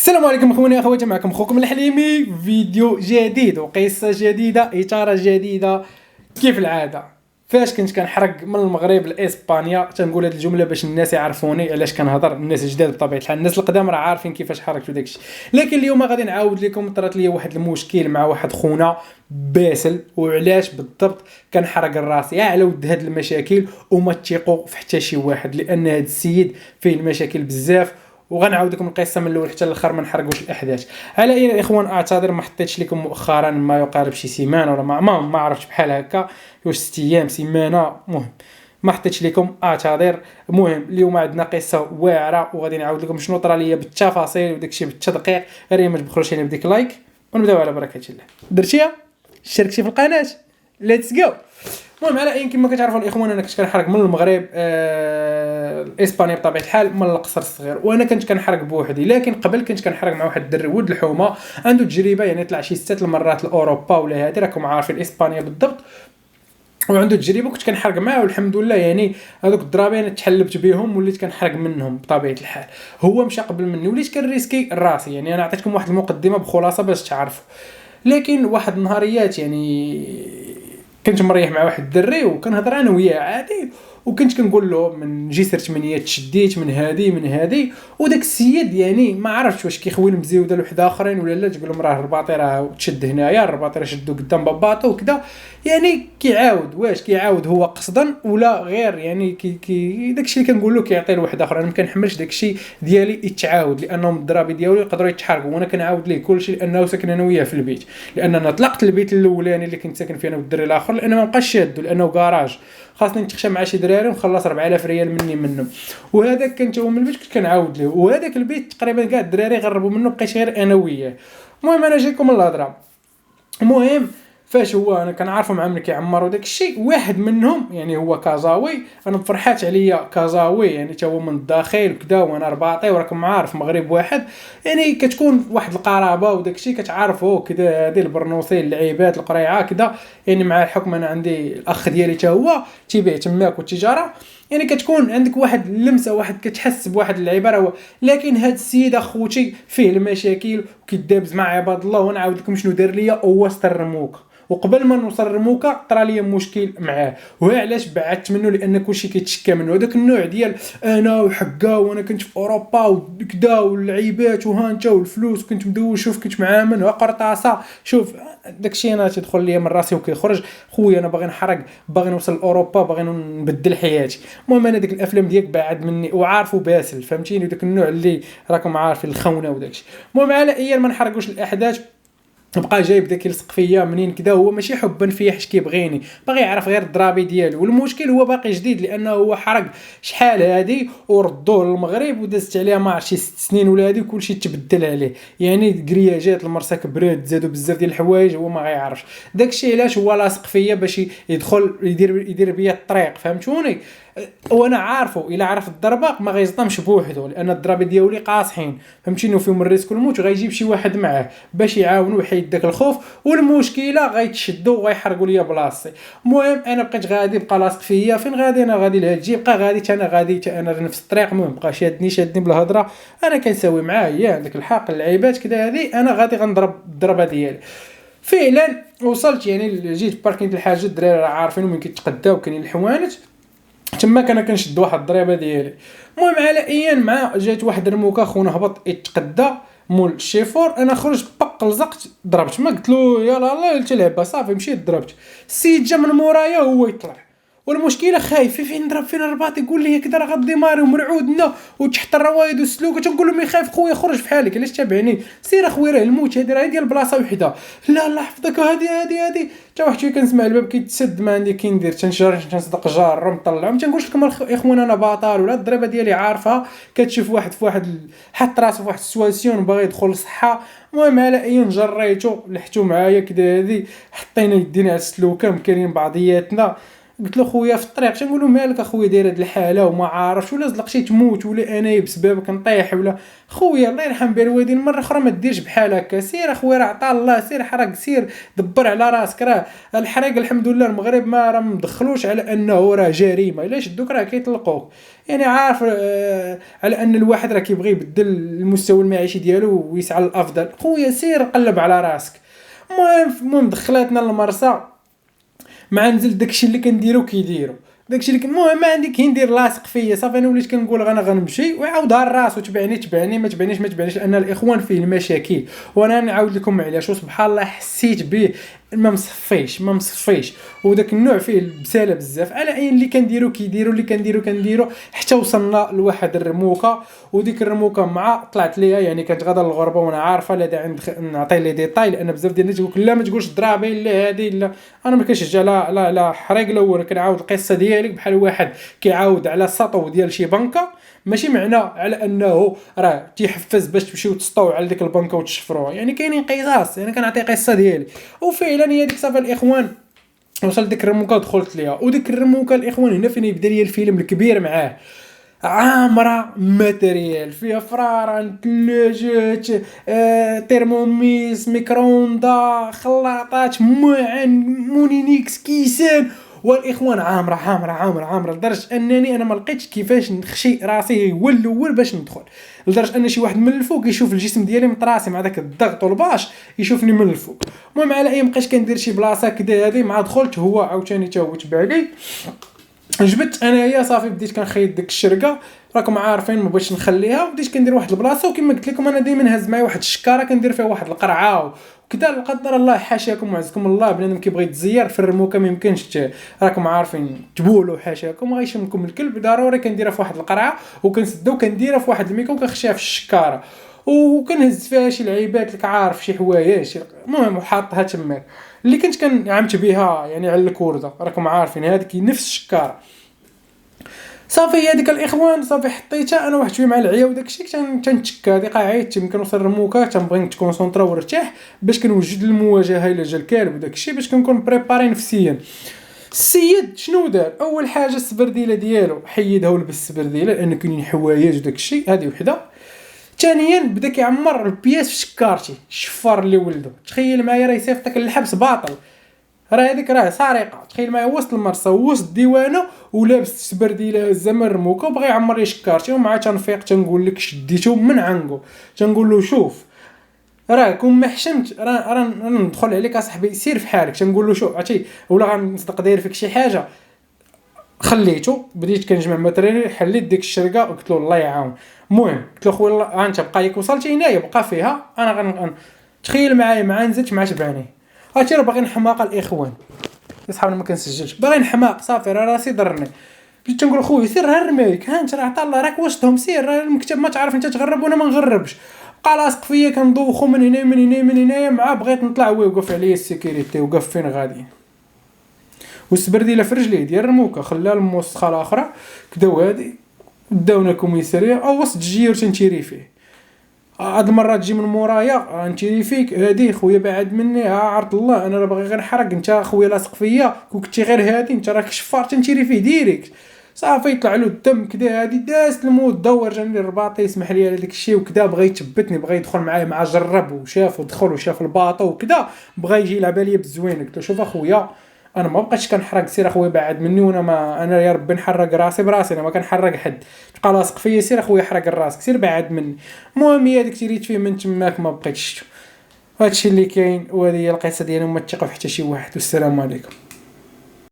السلام عليكم اخواني اخواتي، معكم اخوكم الحليمي، فيديو جديد وقصه جديده، اثاره جديده. كيف العاده فاش كنت كنحرق من المغرب لاسبانيا، تنقول هذه الجمله باش الناس يعرفوني علاش كنهضر. الناس الجداد بطبيعه الحال، الناس القدام راه عارفين كيفاش حركت وداكشي، لكن اليوم غادي نعاود لكم. طرات لي واحد المشكل مع واحد خونا باسل، وعلاش بالضبط كنحرق راسي على ود هاد المشاكل. وما تثيقوا في حتى شي واحد، لان هاد السيد فيه المشاكل بزاف، وغنعاود لكم القصه من الاول حتى الاخر، ما نحرقوش الاحداث. على اي الاخوان، اعتذر ما حطيتش لكم مؤخرا ما يقارب شي سيمانه ولا ما عرفتش بحال هكا، واش 6 ايام سيمانه، المهم ما حطيتش لكم، اعتذر. المهم اليوم عندنا قصه واعره، وغادي نعاود لكم شنو طرا ليا بالتفاصيل وداكشي بالتدقيق. غير ما تبخلوش علينا بديك لايك، ونبداو على بركه الله. درتيها؟ شاركتي في القناه؟ ليتس جو. المهم على اين، كما كتعرفوا الاخوان، انا كنت كنحرق من المغرب اسبانيا بطبيعه الحال، من القصر الصغير. وانا كنت كنحرق بوحدي، لكن قبل كنت كنحرق مع واحد الدري ولد الحومه، عنده تجربه، يعني طلع شي 6 المرات لاوروبا ولا هذه، راكم عارفين اسبانيا بالضبط، وعنده تجربه. كنت كنحرق معاه والحمد لله، يعني هذوك الضرابين انا تحلبت بهم، وليت كنحرق منهم بطبيعه الحال. هو مشى قبل مني، وليت كنريسكي راسي. يعني انا عطيتكم واحد المقدمه بخلاصه باش تعرفوا. لكن واحد النهاريات يعني كنت مريح مع واحد الدري، وكنهضر انا وياه عادي، وكنت كنقول له من جسرت من يد تشديت من هذه. وداك السيد يعني ما عرفتش واش كيخوي المزيوده لوحده اخرين ولا لا، تقول لهم راه الرباطي راه تشد هنايا، الرباطي راه شدو قدام باباطو وكذا. يعني كيعاود، واش كيعاود هو قصدا ولا غير، يعني كي داكشي اللي كنقول له كيعطي لواحد اخر. انا ما كنحملش داكشي ديالي يتعاود، لانهم الضرابي ديالو يقدروا يتحرقوا، وانا كنعاود ليه كلشي لانه ساكن انا وياه في البيت. لان انا طلقت البيت الاولاني اللي كنت ساكن فيه انا والدري الاخر، لانه ما بقاش شادو، لانه كراج خاصني نتخشى مع شي دراري ونخلص 4000 ريال منهم. وهذاك كنت هو من البيت كنت كنعاود ليه، وهذاك البيت تقريبا كاع الدراري غربوا منه، بقيت غير انا وياه. المهم انا جايكم الهضره. المهم فاش هو انا كنعرفو مع ملي كيعمروا داك الشيء، واحد منهم يعني هو كازاوي. انا فرحات عليا كازاوي، يعني حتى هو من الداخل وكذا، وانا رباطي وراكم عارف مغرب واحد، يعني كتكون واحد القرابه وداك الشيء كتعرفوا كذا. هذه البرنوسي اللعيبات القريعه كذا، يعني مع الحكم انا عندي الاخ ديالي حتى هو تيبيع تماك والتجاره، يعني كتكون عندك واحد اللمسه، واحد كتحس بواحد العباره. لكن هاد السيد اخوتي فيه المشاكل وكيدابز مع عباد الله، وانا عاود لكم شنو دار ليا هو الرموك. وقبل ما نوصل الرموكه طرا ليا مشكل معاه، وهي علاش بعدت منه، لان كلشي كيتشكى منه. هذاك النوع ديال انا وحقا وانا كنت في اوروبا وكذا واللعيبات وهانتا والفلوس، كنت مدوش، شوف كنت معاه من قرطاسه، شوف داكشي انا تدخل ليا من راسي وكيخرج. خويا انا باغي نحرق، باغي نوصل لاوروبا، باغي نبدل حياتي. المهم انا ديك الافلام ديالك بعد مني، وعارفو باسل فهمتيني، وداك النوع اللي راكم عارفين الخونه وداكشي. المهم على ايام ما نحرقوش الاحداث، بقى جايب داك يلصق فيا منين كذا. هو ماشي حبا فيا حيت كيبغيني، باغي يعرف غير الضرابي ديالو. والمشكل هو باقي جديد، لانه هو حرق شحال هادي وردوه للمغرب، ودازت عليها ما عرفت شي 6 سنين ولا هادي، وكلشي تبدل عليه. يعني كرياجات المرساك براد، زادوا بزاف ديال الحوايج، هو ما غيعرفش داكشي. علاش هو لاصق فيا باش يدخل يدير بيا الطريق، فهمتوني. وانا عارفه الا عرف الضربه ما غيصدمش بوحدو، لان الضربه ديالي قاصحين فهمتيني، وفيهم الريسك والموت، وغيجيب شي واحد معاه باش يعاونو يحيد داك الخوف. والمشكله غيتشدوا وغيحرقوا ليا بلاصتي. المهم انا بقيت غادي، بقى لاصق فيا. فين غادي انا؟ غادي لهادجي، بقى غادي انا غادي انا نفس الطريق. المهم بقى شادني بالهضره، انا كنساوي معاه يا عندك الحق اللعيبات كذا هذه، انا غادي غنضرب الضربه ديالي. فعلا وصلت، يعني جيت باركينغ الحاجه، الدراري راه عارفين وين كيتقداو، كاينين الحوانت تما، كان كنشد واحد الضريبه ديالي. المهم على ايان مع جات واحد الموكا، خونا هبط يتقدى مول الشيفور، انا خرجت بق لزقت ضربت، ما قلت له يلا الله تلعب صافي، مشيت ضربت. السيد جا من مورايا هو يطلع، والمشكله خايف فين نضرب، فين الرباط، يقول لي كذا راه غدي ماري ومرعودنا وتحت الروايد والسلوك. تنقول له مي خايف خويا، خرج في حالك، علاش تابعني؟ سير اخويا راه الموت هذه راه ديال بلاصه وحده. لا الله يحفظك، هذه حتى واحد شويه كنسمع الباب كيتسد، ما عندي كي ندير، تنصدق جار نطلع. ما تنقولش لكم اخوان انا باطل ولا الضربه ديالي عارفه. كتشوف واحد في واحد حط راسو في واحد السيتواسيون باغي يدخل للصحه. المهم على اي جريتو لحتو معايا كذا هذه، حطينا يدينا على السلوكه مكرين بعضياتنا. قلت له خويا في الطريق تنقول له مالك اخويا داير هاد الحاله وما عارفش ولا زلق شي تموت ولا انا بسببك نطيح ولا خويا الله يرحم بالوالدين مره اخرى ما ديرش بحال هكا سير اخويا راه عطا الله سير حرق سير دبر على راسك راه الحريق الحمد لله المغرب ما راه مدخلوش على انه راه جريمه الا شدوك راه كيطلقوك يعني عارف على ان الواحد راه كيبغي يبدل المستوى المعيشي ديالو ويسعى للافضل خويا سير قلب على راسك المهم دخلاتنا للمرسى مع نزل داكشي اللي كنديرو كيديرو داكشي اللي المهم ما عندي كندير لاصق فيا صافي انا وليت كنقول انا غنمشي ويعاودها الراس تبعني ما تبعنيش لان الاخوان فيه المشاكل وانا نعاود لكم علاش وسبحان الله حسيت به ما مصفيش وداك النوع فيه البساله بزاف على عين اللي كنديرو كنديرو حتى وصلنا لواحد الرموكه وديك الرموكه مع طلعت ليها يعني كانت غادا للغربه وانا عارفه لا داعي نعطي لي ديتاي لان بزاف ديال الناس يقول لا ما تقولش ضرابين لا هذه لا انا ما كنشجع لا حريق الاول كنعاود القصه ديالي بحال واحد كيعاود على سطو ديال شي بنكه ماشي معنى على انه راه تيحفز باش تمشيو تسطو على ديك البنكه وتشفروها يعني كاينين قصص يعني كنعطي قصه ديالي وفعلا هي ديك صافي الاخوان وصل ديك الرموكه دخلت ليها وديك الرموكه الاخوان هنا فين يبدا لي الفيلم الكبير معاه عامره ماتريال فيها فراران ثلاجات ترموميس ميكروندا خلاطات معن مونينيكس كيسان والاخوان عامره لدرجه انني انا ما لقيتش كيفاش نخشي راسي هو الاول باش ندخل لدرجه ان شي واحد من الفوق يشوف الجسم ديالي متراسي مع داك الضغط والباش يشوفني من الفوق المهم على اي مابقيتش كندير شي بلاصه كدا هذه مع دخلت هو عاوتاني تا هو تبع لي جبت انايا صافي بديت كنخيط ديك الشرقه راكم عارفين ما بغيتش نخليها وبديت كندير واحد البلاصه وكما قلت لكم انا دائما هز معايا واحد الشكاره كندير فيها واحد القرعه وكذا لا قدر الله حاشاكم وعزكم الله بنادم كيبغي يتزير في الرموكه ما يمكنش راكم عارفين تبولوا حاشاكم غيشمكم الكلب ضروري كنديرها في واحد القرعه وكنسدها وكنديرها في واحد الميكا وكنخشيها في الشكاره وكنهز فيها شي لعيبات لك عارف شي حوايج المهم وحاطها تماك اللي كنت كنعمت بها يعني على الكورده راكم عارفين هذيك نفس الشكاره صافي هذيك الاخوان صافي حطيتها انا واحد شويه مع العيا وداكشي تنتشك هذه قاعد كنوصل الرموكه تنبغي نتكونسونطرا ونرتاح باش كنوجد المواجهه الى جا الكلب وداكشي باش كنكون بريباري نفسيا السيد شنو دار اول حاجه السبرديله ديالو حيدها ولبس السبرديله لان كاينين حوايج وداكشي هذه وحده ثانيا بدا كيعمر البياس في شكارتي الشفار اللي ولدو تخيل معايا راه يصيفطك للحبس باطل راه هذيك راه سرقه تخيل معايا وسط المرسى وسط الديوانه ولابس السبرديله زعما الرموكه وبغى يعمر لي شكارتي ومع تنفيق تنقول لك شديتو من عنقو تنقول له شوف راه كون ما حشمت راه ندخل عليك اصاحبي سير في حالك تنقول له شوف عرفتي ولا غنصدق داير فيك شي حاجه خليته بديت كنجمع ماتريال حليت ديك الشرقه وقلت له الله يعاون المهم قلت له خويا انت بقى ياك وصلتي هنايا بقى فيها انا تخيل معايا مع نزلت مع تبعني هاتي راه باغي نحماق الاخوان اصحابنا ما كنسجلش باغي نحماق صافي راه راسي ضرني بديت تنقول خويا سير ها رميك ها انت راه عطا الله راك وسطهم سير راه المكتب ما تعرف انت تغرب وانا ما نغربش بقى لاصق فيا كندوخو من هنايا مع بغيت نطلع وقف عليا السيكوريتي وقف فين غادي والسبرديله في رجليه ديال الرموكه خلى الموسخه الاخرى كدا وهادي داونا كوميساريه او وسط الجير تنتيري فيه هاد المره تجي من مورايا نتيري فيك هادي خويا بعد مني عرض الله انا راه باغي غير نحرق انت خويا لاصق فيا كنتي غير هادي انت راك شفار تنتيري فيه ديريكت صافي يطلع له الدم كدا هادي داز الموت دور جاني الرباطي يسمح لي على داك الشيء وكدا بغى يثبتني بغى يدخل معايا مع جرب وشاف ودخل وشاف الباطو وكدا بغى يجي يلعب عليا بالزوين قلت له شوف اخويا انا ما بقيتش كنحرق سير اخويا بعد مني وانا ما انا يا ربي نحرق راسي براسي انا ما كنحرق حد تبقى لاصق فيا سير اخويا حرق راسك سير بعد مني المهم هي ديك تيريت فيه من تماك ما بقيتش هادشي اللي كاين وهذه هي القصه ديالي وما تثقوا في حتى شي واحد والسلام عليكم.